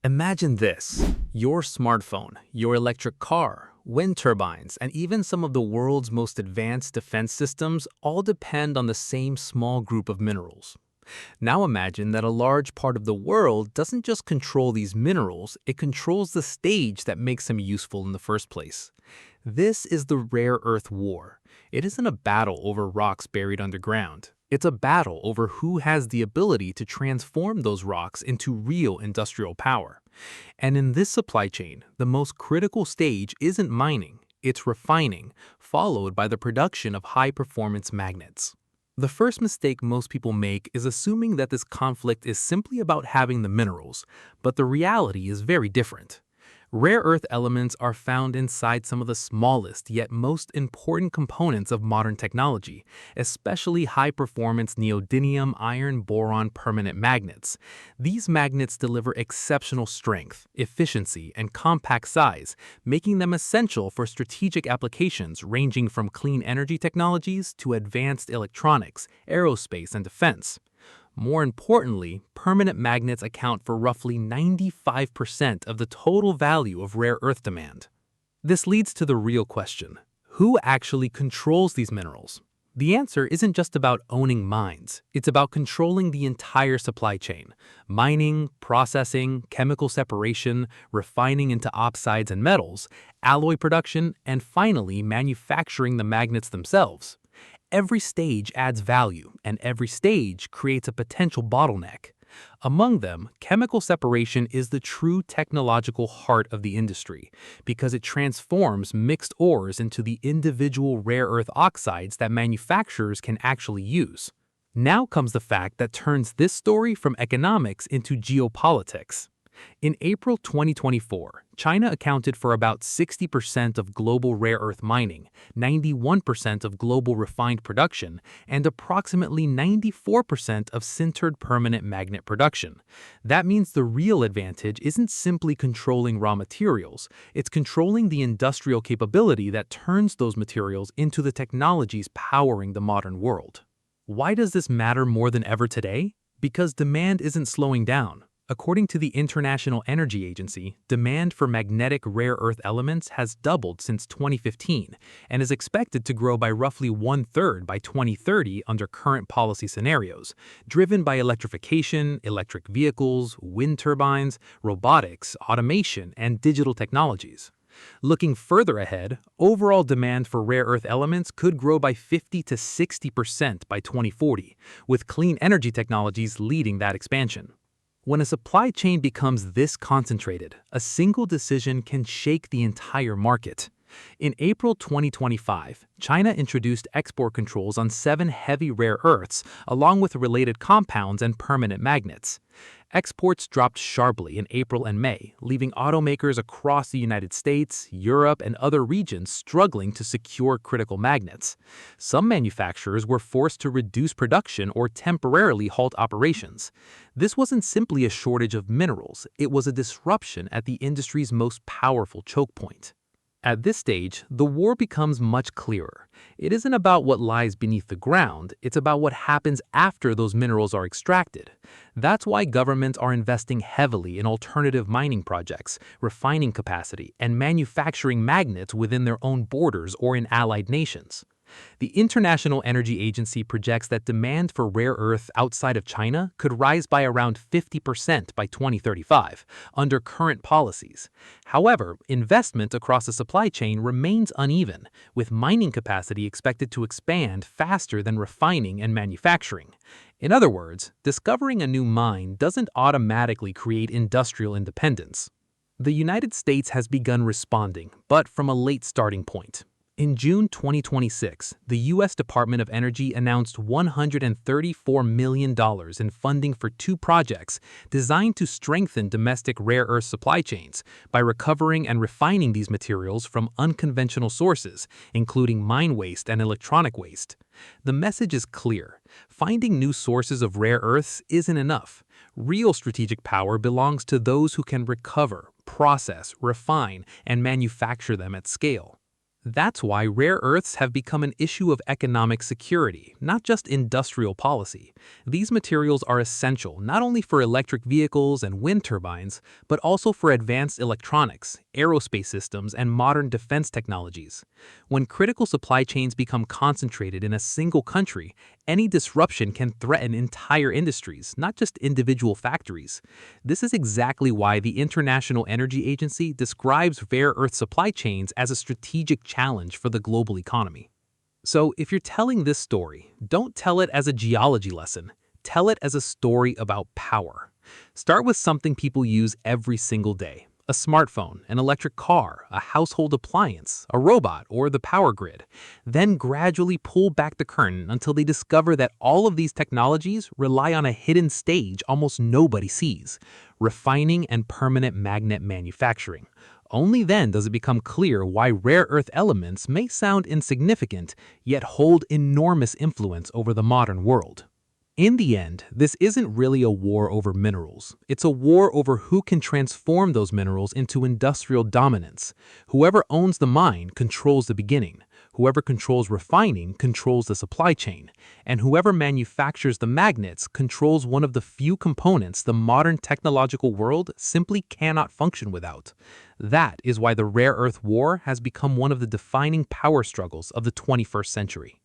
Imagine this: your smartphone, your electric car, wind turbines, and even some of the world's most advanced defense systems all depend on the same small group of minerals. Now imagine that a large part of the world doesn't just control these minerals, it controls the stage that makes them useful in the first place. This is the rare earth war. It isn't a battle over rocks buried underground. It's a battle over who has the ability to transform those rocks into real industrial power. And in this supply chain, the most critical stage isn't mining, it's refining, followed by the production of high-performance magnets. The first mistake most people make is assuming that this conflict is simply about having the minerals, but the reality is very different. Rare earth elements are found inside some of the smallest yet most important components of modern technology, especially high-performance neodymium iron boron permanent magnets. These magnets deliver exceptional strength, efficiency, and compact size, making them essential for strategic applications ranging from clean energy technologies to advanced electronics, aerospace, and defense. More importantly, permanent magnets account for roughly 95% of the total value of rare earth demand. This leads to the real question: who actually controls these minerals? The answer isn't just about owning mines, it's about controlling the entire supply chain: mining, processing, chemical separation, refining into oxides and metals, alloy production, and finally manufacturing the magnets themselves. Every stage adds value, and every stage creates a potential bottleneck. Among them, chemical separation is the true technological heart of the industry because it transforms mixed ores into the individual rare earth oxides that manufacturers can actually use. Now comes the fact that turns this story from economics into geopolitics. In April 2024, China accounted for about 60% of global rare earth mining, 91% of global refined production, and approximately 94% of sintered permanent magnet production. That means the real advantage isn't simply controlling raw materials, it's controlling the industrial capability that turns those materials into the technologies powering the modern world. Why does this matter more than ever today? Because demand isn't slowing down. According to the International Energy Agency, demand for magnetic rare earth elements has doubled since 2015 and is expected to grow by roughly one-third by 2030 under current policy scenarios, driven by electrification, electric vehicles, wind turbines, robotics, automation, and digital technologies. Looking further ahead, overall demand for rare earth elements could grow by 50 to 60% by 2040, with clean energy technologies leading that expansion. When a supply chain becomes this concentrated, a single decision can shake the entire market. In April 2025, China introduced export controls on 7 heavy rare earths, along with related compounds and permanent magnets. Exports dropped sharply in April and May, leaving automakers across the United States, Europe, and other regions struggling to secure critical magnets. Some manufacturers were forced to reduce production or temporarily halt operations. This wasn't simply a shortage of minerals, it was a disruption at the industry's most powerful choke point. At this stage, the war becomes much clearer. It isn't about what lies beneath the ground, it's about what happens after those minerals are extracted. That's why governments are investing heavily in alternative mining projects, refining capacity, and manufacturing magnets within their own borders or in allied nations. The International Energy Agency projects that demand for rare earth outside of China could rise by around 50% by 2035, under current policies. However, investment across the supply chain remains uneven, with mining capacity expected to expand faster than refining and manufacturing. In other words, discovering a new mine doesn't automatically create industrial independence. The United States has begun responding, but from a late starting point. In June 2026, the U.S. Department of Energy announced $134 million in funding for 2 projects designed to strengthen domestic rare earth supply chains by recovering and refining these materials from unconventional sources, including mine waste and electronic waste. The message is clear: finding new sources of rare earths isn't enough. Real strategic power belongs to those who can recover, process, refine, and manufacture them at scale. That's why rare earths have become an issue of economic security, not just industrial policy. These materials are essential not only for electric vehicles and wind turbines, but also for advanced electronics, aerospace systems, and modern defense technologies. When critical supply chains become concentrated in a single country, any disruption can threaten entire industries, not just individual factories. This is exactly why the International Energy Agency describes rare earth supply chains as a strategic challenge for the global economy. So, if you're telling this story, don't tell it as a geology lesson. Tell it as a story about power. Start with something people use every single day: a smartphone, an electric car, a household appliance, a robot, or the power grid. Then gradually pull back the curtain until they discover that all of these technologies rely on a hidden stage almost nobody sees: refining and permanent magnet manufacturing. Only then does it become clear why rare earth elements may sound insignificant, yet hold enormous influence over the modern world. In the end, this isn't really a war over minerals. It's a war over who can transform those minerals into industrial dominance. Whoever owns the mine controls the beginning. Whoever controls refining controls the supply chain. And whoever manufactures the magnets controls one of the few components the modern technological world simply cannot function without. That is why the rare earth war has become one of the defining power struggles of the 21st century.